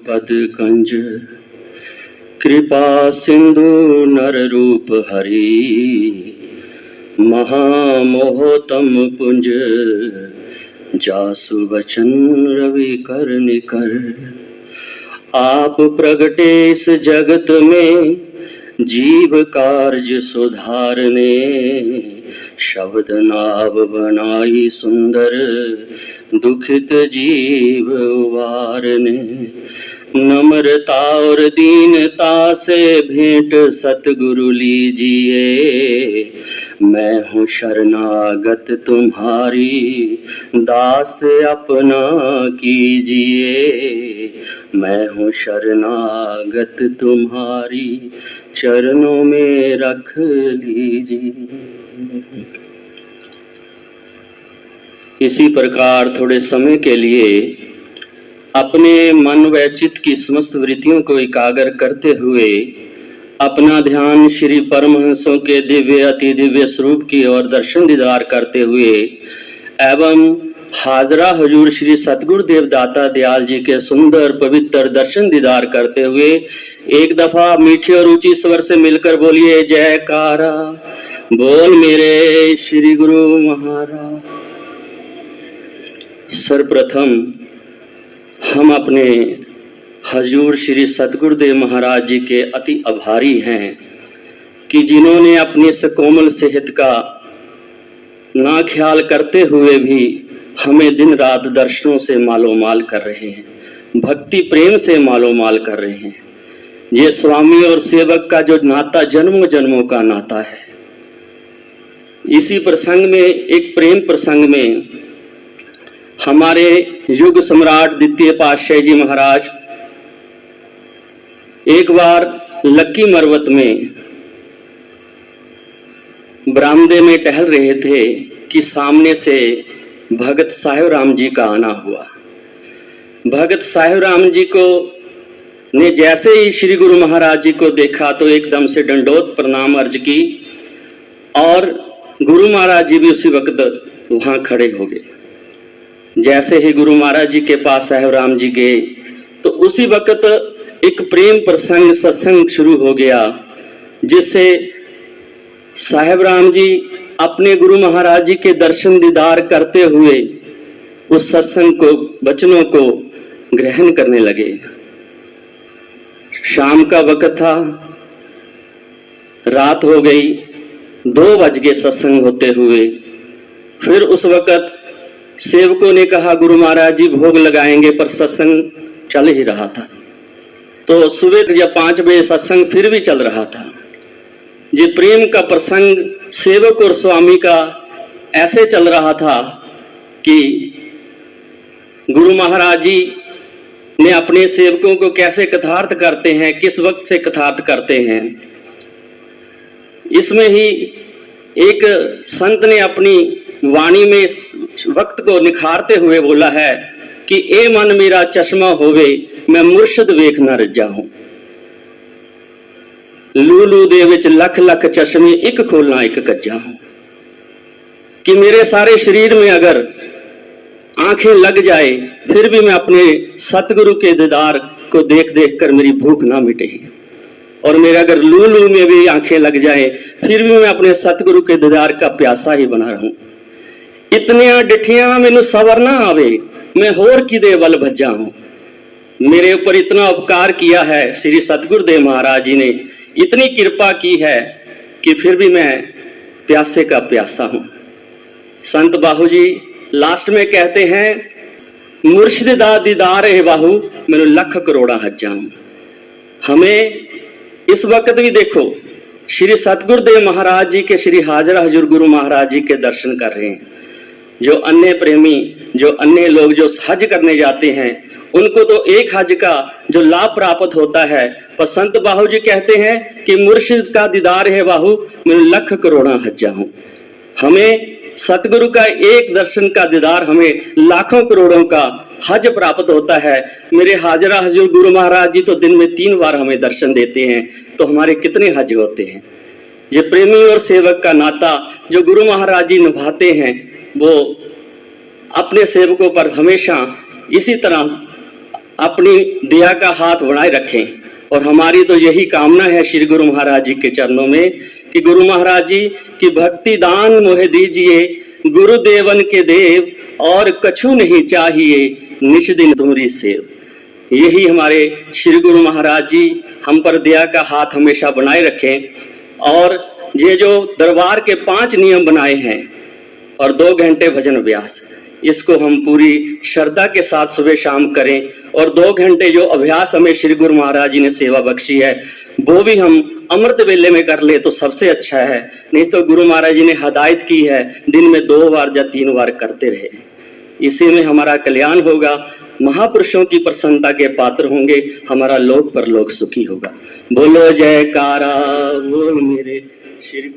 पद कंज कृपा सिंधु नर रूप हरि महामोहतम पुंज जासु वचन रवि कर निकर। आप प्रगटे इस जगत में जीव कार्य सुधारने शब्द नाव बनाई सुंदर दुखित जीव उबारने। नम्रता और दीनता से भेंट सतगुरु लीजिए मैं हूँ शरणागत तुम्हारी दास अपना कीजिए। मैं हूँ शरणागत तुम्हारी चरणों में रख लीजिए। इसी प्रकार थोड़े समय के लिए अपने मन व चित्त की समस्त वृत्तियों को एकाग्र करते हुए अपना ध्यान श्री परमहंसों के दिव्य अति दिव्य स्वरूप की ओर दर्शन दीदार करते हुए एवं हाजरा हजूर श्री सतगुरुदेव दाता दयाल जी के सुंदर पवित्र दर्शन दीदार करते हुए एक दफा मीठी और ऊंची स्वर से मिलकर बोलिए जयकारा बोल मेरे श्री गुरु महाराज। सर्वप्रथम हम अपने हजूर श्री सतगुरुदेव महाराज जी के अति आभारी हैं कि जिन्होंने अपनी इस कोमल सेहत का ना ख्याल करते हुए भी हमें दिन रात दर्शनों से मालोमाल कर रहे हैं, भक्ति प्रेम से मालोमाल कर रहे हैं। ये स्वामी और सेवक का जो नाता जन्मों जन्मों का नाता है। इसी प्रसंग में एक प्रेम प्रसंग में हमारे युग सम्राट द्वितीय पातशाही जी महाराज एक बार लक्की मरवत में बरामदे में टहल रहे थे कि सामने से भगत साहिब राम जी का आना हुआ। भगत साहिब राम जी को ने जैसे ही श्री गुरु महाराज जी को देखा तो एकदम से दंडोत प्रणाम अर्ज की और गुरु महाराज जी भी उसी वक्त वहां खड़े हो गए। जैसे ही गुरु महाराज जी के पास साहिब राम जी गए तो उसी वक्त एक प्रेम प्रसंग सत्संग शुरू हो गया जिससे साहिब राम जी अपने गुरु महाराज जी के दर्शन दीदार करते हुए उस सत्संग को वचनों को ग्रहण करने लगे। शाम का वक्त था, रात हो गई, 2 बज गए सत्संग होते हुए। फिर उस वक्त सेवकों ने कहा गुरु महाराज जी भोग लगाएंगे, पर सत्संग चल ही रहा था। तो सुबह जब 5 बजे सत्संग फिर भी चल रहा था। ये प्रेम का प्रसंग सेवक और स्वामी का ऐसे चल रहा था कि गुरु महाराज जी ने अपने सेवकों को कैसे कथार्थ करते हैं, किस वक्त से कथार्थ करते हैं। इसमें ही एक संत ने अपनी वाणी में इस वक्त को निखारते हुए बोला है कि ए मन मेरा चश्मा होवे मैं मुर्शद वेख न रज्जा हूं। लूलू दे विच लख लख चश्मे एक खोलना एक कज्जा हूं। कि मेरे सारे शरीर में अगर आंखें लग जाए फिर भी मैं अपने सतगुरु के दीदार को देख देख कर मेरी भूख ना मिटे। और मेरे अगर लूलू में भी आंखें लग जाए फिर भी मैं अपने सतगुरु के दीदार का प्यासा ही बना रहूं। इतनिया डिठियां मैनू सबर ना आवे मैं होर किदे वल भज्जा हूं। मेरे ऊपर इतना उपकार किया है श्री सतगुरुदेव महाराज जी ने, इतनी कृपा की है कि फिर भी मैं प्यासे का प्यासा हूं। संत बाहू जी लास्ट में कहते हैं मुर्शिद दा दीदार है बाहू मैनू लख करोड़ा हज्जा हूं। हमें इस वक्त भी देखो श्री सतगुरुदेव महाराज जी के श्री हाजरा हजूर गुरु महाराज जी के दर्शन कर रहे हैं। जो अन्य प्रेमी, जो अन्य लोग जो हज करने जाते हैं उनको तो एक हज का जो लाभ प्राप्त होता है, पर संत बाहू जी कहते हैं कि मुर्शिद का दीदार है बाहू मैं लख करोड़ा हज्जा हूं। हमें सतगुरु का एक दर्शन का दीदार हमें लाखों करोड़ों का हज प्राप्त होता है। मेरे हाजरा हजूर गुरु महाराज जी तो दिन में 3 बार हमें दर्शन देते हैं, तो हमारे कितने हज होते हैं। ये प्रेमी और सेवक का नाता जो गुरु महाराज जी निभाते हैं वो अपने सेवकों पर हमेशा इसी तरह अपनी दया का हाथ बनाए रखें। और हमारी तो यही कामना है श्री गुरु महाराज जी के चरणों में कि गुरु महाराज जी की भक्ति दान मोहे दीजिए, गुरुदेवन के देव और कछु नहीं चाहिए, निज दिन तुम्हारी सेव। यही हमारे श्री गुरु महाराज जी हम पर दया का हाथ हमेशा बनाए रखें। और ये जो दरबार के 5 नियम बनाए हैं और 2 घंटे भजन अभ्यास, इसको हम पूरी श्रद्धा के साथ सुबह शाम करें। और 2 घंटे जो अभ्यास हमें श्री गुरु महाराज जी ने सेवा बख्शी है, वो भी हम अमृत वेले में कर ले तो सबसे अच्छा है। नहीं तो गुरु महाराज जी ने हदायत की है दिन में 2 बार या 3 बार करते रहे, इसी में हमारा कल्याण होगा, महापुरुषों की प्रसन्नता के पात्र होंगे, हमारा लोक परलोक सुखी होगा। बोलो जयकारा बोल मेरे श्री